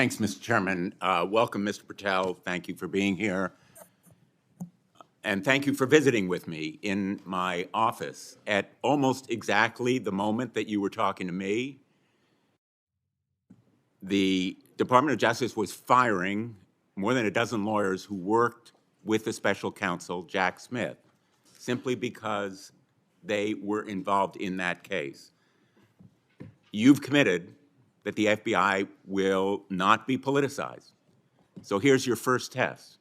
Thanks, Mr. Chairman. Welcome, Mr. Patel. Thank you for being here. And thank you for visiting with me in my office at almost exactly the moment that you were talking to me. The Department of Justice was firing more than a dozen lawyers who worked with the special counsel, Jack Smith, simply because they were involved in that case. You've committed that the FBI will not be politicized. So here's your first test.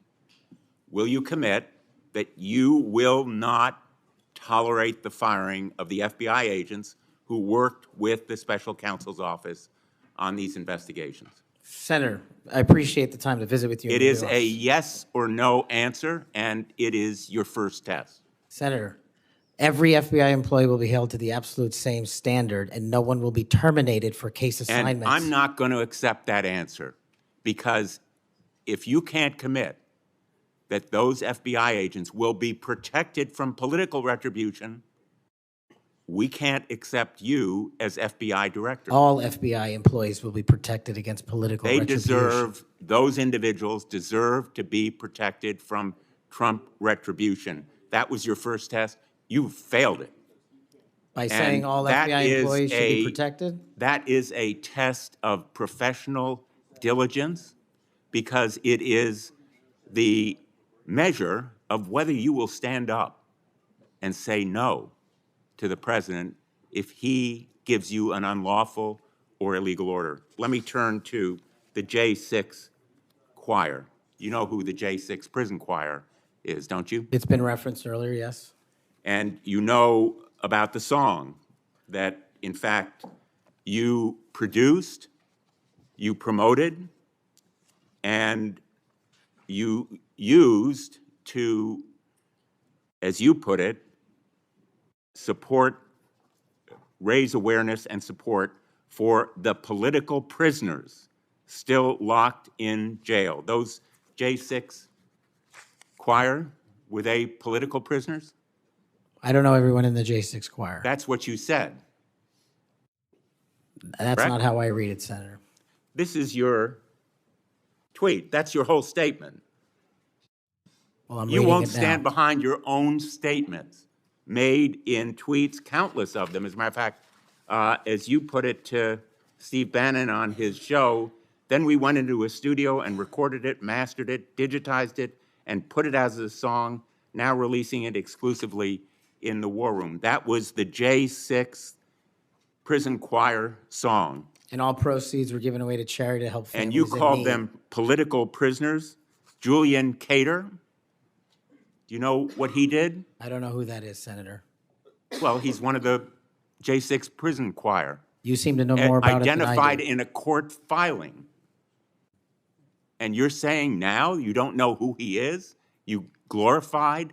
Will you commit that you will not tolerate the firing of the FBI agents who worked with the special counsel's office on these investigations? Senator, I appreciate the time to visit with you. It is a yes or no answer, and it is your first test. Senator, every FBI employee will be held to the absolute same standard, and no one will be terminated for case assignments. And I'm not going to accept that answer, because if you can't commit that those FBI agents will be protected from political retribution, we can't accept you as FBI director. All FBI employees will be protected against political retribution. Those individuals deserve to be protected from Trump retribution. That was your first test. You failed it. By saying all FBI employees should be protected? That is a test of professional diligence, because it is the measure of whether you will stand up and say no to the president if he gives you an unlawful or illegal order. Let me turn to the J6 choir. You know who the J6 prison choir is, don't you? It's been referenced earlier, yes. And you know about the song that, in fact, you produced, you promoted, and you used to, as you put it, raise awareness and support for the political prisoners still locked in jail. Those J6 choir, were they political prisoners? I don't know everyone in the J6 choir. That's what you said. That's correct? Not how I read it, Senator. This is your tweet. That's your whole statement. Well, you won't stand behind your own statements made in tweets, countless of them. As a matter of fact, as you put it to Steve Bannon on his show, then we went into a studio and recorded it, mastered it, digitized it, and put it as a song, now releasing it exclusively in the War Room. That was the J6 prison choir song. And all proceeds were given away to charity to help families And you called in need. them political prisoners. Julian Cater, do you know what he did? I don't know who that is, Senator. Well, he's one of the J6 prison choir. You seem to know more about it than I Identified do. in a court filing. And you're saying now you don't know who he is? You glorified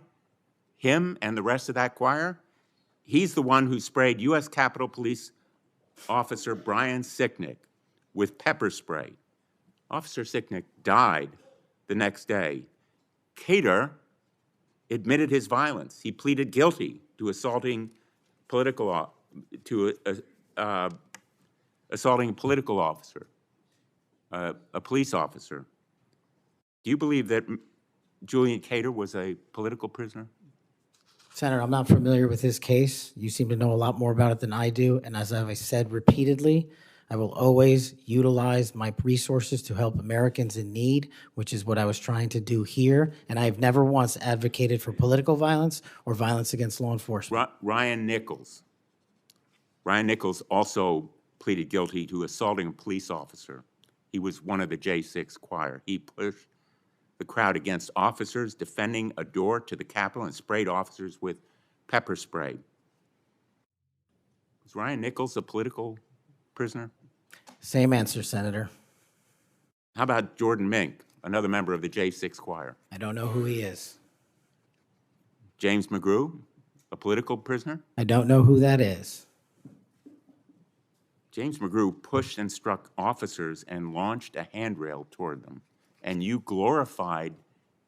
him and the rest of that choir? He's the one who sprayed U.S. Capitol Police Officer Brian Sicknick with pepper spray. Officer Sicknick died the next day. Cater admitted his violence. He pleaded guilty to assaulting assaulting a political officer, a police officer. Do you believe that Julian Cater was a political prisoner? Senator, I'm not familiar with his case. You seem to know a lot more about it than I do. And as I've said repeatedly, I will always utilize my resources to help Americans in need, which is what I was trying to do here. And I've never once advocated for political violence or violence against law enforcement. Ryan Nichols. Ryan Nichols also pleaded guilty to assaulting a police officer. He was one of the J6 choir. He pushed the crowd against officers defending a door to the Capitol and sprayed officers with pepper spray. Was Ryan Nichols a political prisoner? Same answer, Senator. How about Jordan Mink, another member of the J6 choir? I don't know who he is. James McGrew, a political prisoner? I don't know who that is. James McGrew pushed and struck officers and launched a handrail toward them. And you glorified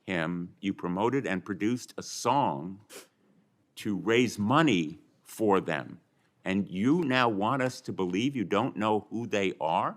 him. You promoted and produced a song to raise money for them. And you now want us to believe you don't know who they are?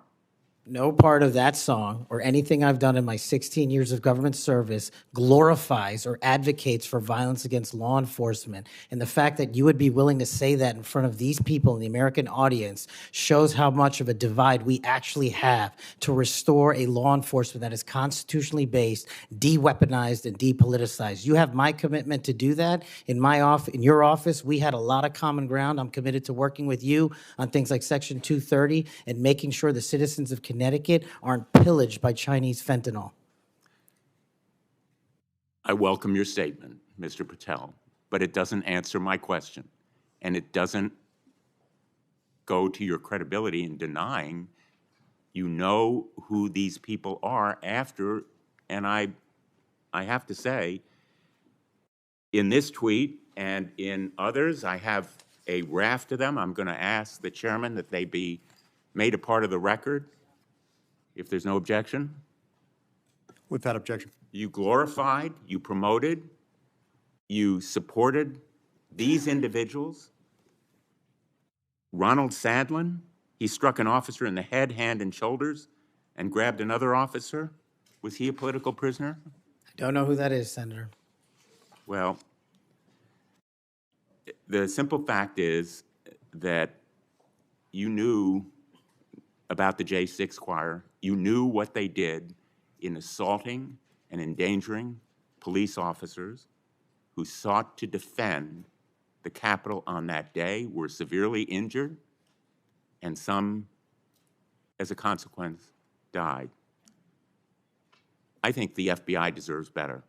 No part of that song or anything I've done in my 16 years of government service glorifies or advocates for violence against law enforcement. And the fact that you would be willing to say that in front of these people in the American audience shows how much of a divide we actually have to restore a law enforcement that is constitutionally based, de-weaponized, and depoliticized. You have my commitment to do that. In your office, we had a lot of common ground. I'm committed to working with you on things like Section 230 and making sure the citizens of Connecticut aren't pillaged by Chinese fentanyl. I welcome your statement, Mr. Patel, but it doesn't answer my question, and it doesn't go to your credibility in denying you know who these people are after, and I have to say, in this tweet and in others, I have a raft of them. I'm going to ask the chairman that they be made a part of the record, if there's no objection. Without objection. You glorified, you promoted, you supported these individuals. Ronald Sadlin, he struck an officer in the head, hand, and shoulders and grabbed another officer. Was he a political prisoner? I don't know who that is, Senator. Well, the simple fact is that you knew about the J6 choir. You knew what they did in assaulting and endangering police officers who sought to defend the Capitol on that day, were severely injured, and some, as a consequence, died. I think the FBI deserves better.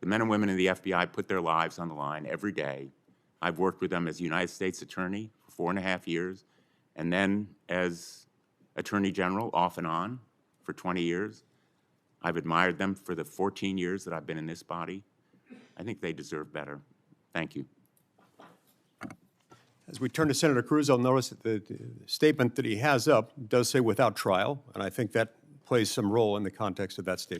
The men and women in the FBI put their lives on the line every day. I've worked with them as United States Attorney for 4.5 years, and then as Attorney General off and on for 20 years. I've admired them for the 14 years that I've been in this body. I think they deserve better. Thank you. As we turn to Senator Cruz, I'll notice that the statement that he has up does say without trial, and I think that plays some role in the context of that statement.